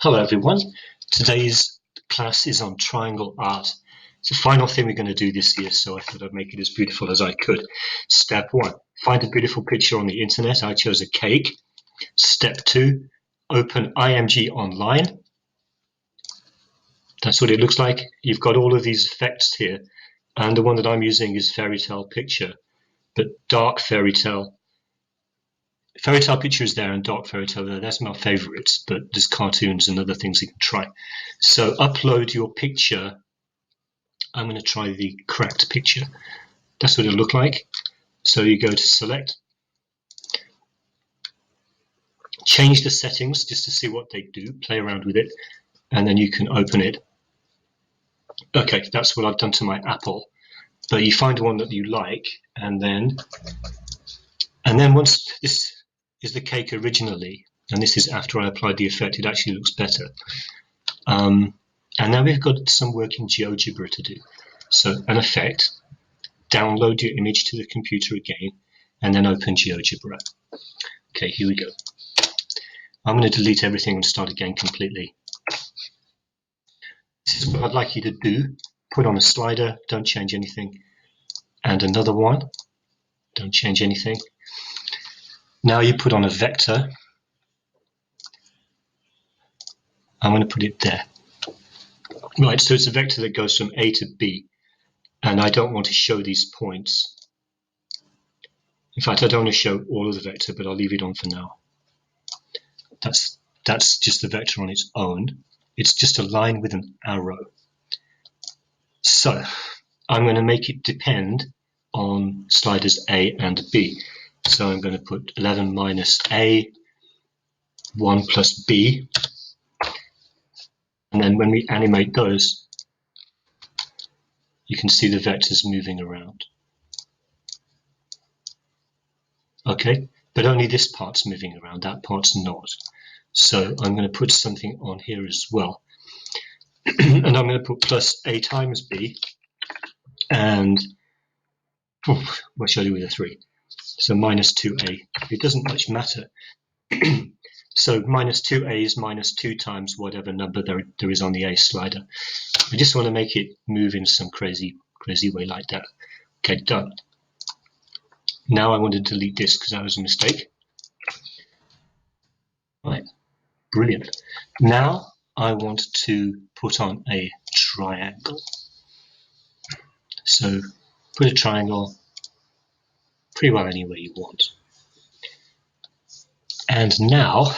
Hello everyone, today's class is on triangle art. It's the final thing we're going to do this year, so I thought I'd make it as beautiful as I could. Step 1, find a beautiful picture on the internet. I chose a cake. Step 2, open IMG online. That's what it looks like. You've got all of these effects here, and the one that I'm using is Fairy Tale Picture, but dark Fairy Tale. Fairy Tale Picture is there and Dark Fairy Tale there. That's my favorites, but there's cartoons and other things you can try. So upload your picture. I'm going to try the correct picture. That's what it'll look like. So you go to select, change the settings just to see what they do, play around with it, and then you can open it. Okay, that's what I've done to my apple. But you find one that you like, and then once this is the cake originally, and this is after I applied the effect, it actually looks better. And now we've got some work in GeoGebra to do. So an effect, download your image to the computer again, and then open GeoGebra. Okay, here we go. I'm going to delete everything and start again completely. This is what I'd like you to do. Put on a slider, don't change anything. And another one, don't change anything. Now you put on a vector. I'm going to put it there. Right, so it's a vector that goes from A to B. And I don't want to show these points. In fact, I don't want to show all of the vector, but I'll leave it on for now. That's just the vector on its own. It's just a line with an arrow. So I'm going to make it depend on sliders A and B. So I'm going to put 11 minus A, 1 plus B. And then when we animate those, you can see the vectors moving around. Okay, but only this part's moving around, that part's not. So I'm going to put something on here as well. And I'm going to put plus A times B. And what should I do with a 3? So minus 2A. It doesn't much matter. So minus 2A is minus 2 times whatever number there is on the A slider. I just want to make it move in some crazy way like that. Okay, done. Now I want to delete this because that was a mistake. Right, brilliant. Now I want to put on a triangle. So put a triangle pretty well anywhere you want. And now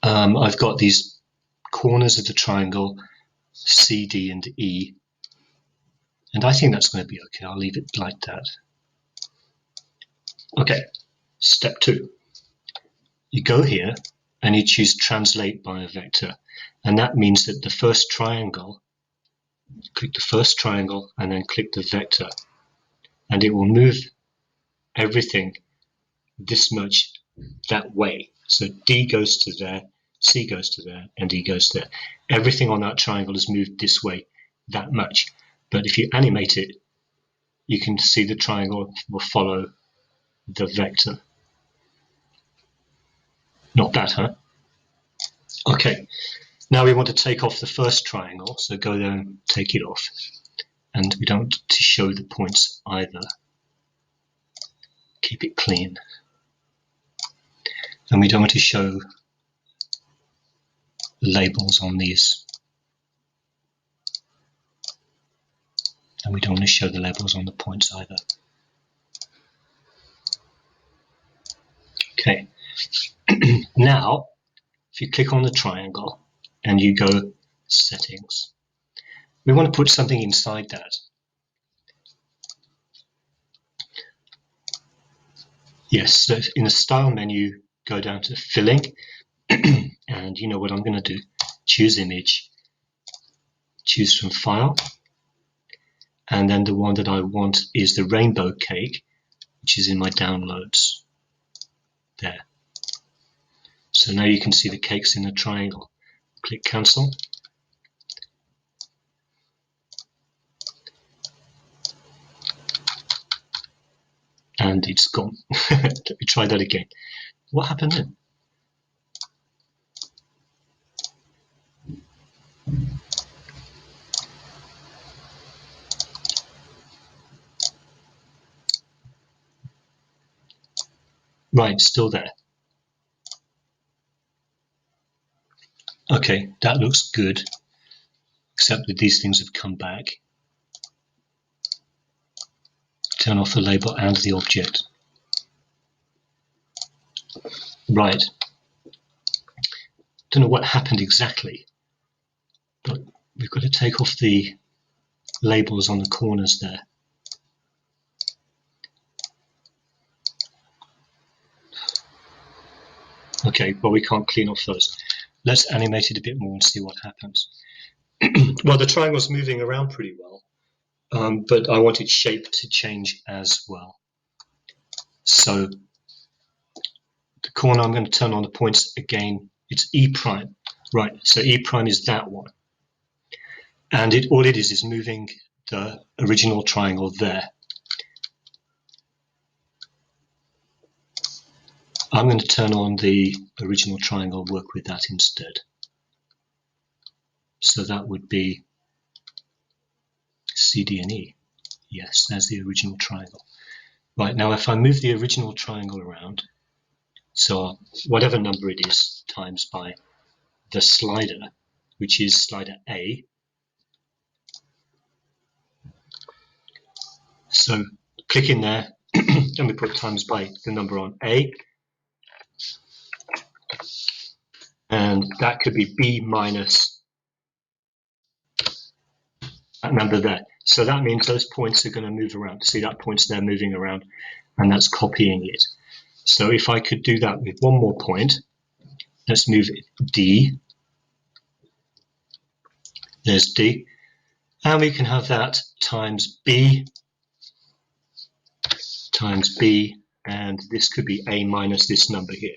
I've got these corners of the triangle, C, D, and E. And I think that's going to be okay. I'll leave it like that. Okay, step 2. You go here and you choose translate by a vector. And that means that the first triangle, click the first triangle and then click the vector. And it will move everything this much that way. So D goes to there, C goes to there, and E goes there. Everything on that triangle is moved this way that much. But if you animate it, you can see the triangle will follow the vector. Not bad, huh? Okay, now we want to take off the first triangle, so go there and take it off. And we don't want to show the points either. Keep it clean. And we don't want to show labels on these. And we don't want to show the labels on the points either. Okay. Now, if you click on the triangle and you go settings, we want to put something inside that. Yes, so in the style menu, go down to filling, and you know what I'm going to do. Choose image, choose from file, and then the one that I want is the rainbow cake, which is in my downloads. There. So now you can see the cakes in the triangle. Click cancel. And it's gone. Let me try that again. What happened then? Right, still there. Okay, that looks good, except that these things have come back. Turn off the label and the object. Right. Don't know what happened exactly, but we've got to take off the labels on the corners there. Okay, well, we can't clean off those. Let's animate it a bit more and see what happens. Well, the triangle's moving around pretty well, but I want its shape to change as well. So the corner, I'm going to turn on the points again. It's E prime. Right, so E prime is that one. And all it is moving the original triangle there. I'm going to turn on the original triangle, work with that instead. So that would be CD and E. Yes, there's the original triangle. Right, now if I move the original triangle around, so whatever number it is times by the slider, which is slider A. So click in there, and we put times by the number on A. And that could be B minus that number there. So that means those points are going to move around. See, that point's there moving around, and that's copying it. So if I could do that with one more point, let's move it D. There's D. And we can have that times B, and this could be A minus this number here.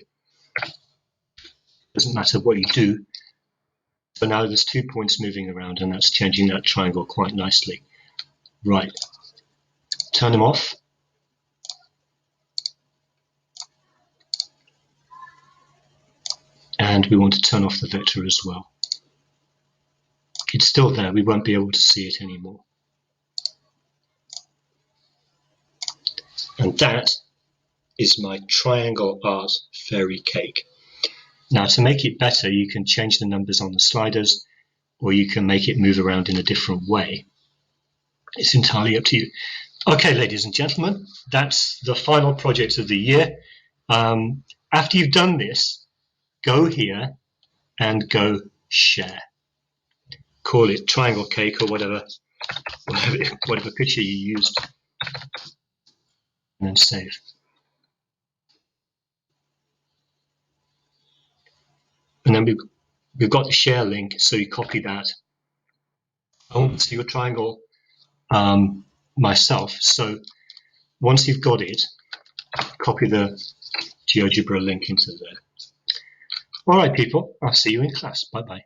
Doesn't matter what you do. So now there's 2 points moving around, and that's changing that triangle quite nicely. Right. Turn them off. And we want to turn off the vector as well. It's still there, we won't be able to see it anymore. And that is my triangle art fairy cake. Now, to make it better, you can change the numbers on the sliders, or you can make it move around in a different way. It's entirely up to you. Okay, ladies and gentlemen, that's the final project of the year. After you've done this, go here and go share. Call it triangle cake or whatever picture you used, and then save. And then we've got the share link, so you copy that. I want to see your triangle myself, so once you've got it, copy the GeoGebra link into there. All right, people, I'll see you in class. Bye-bye.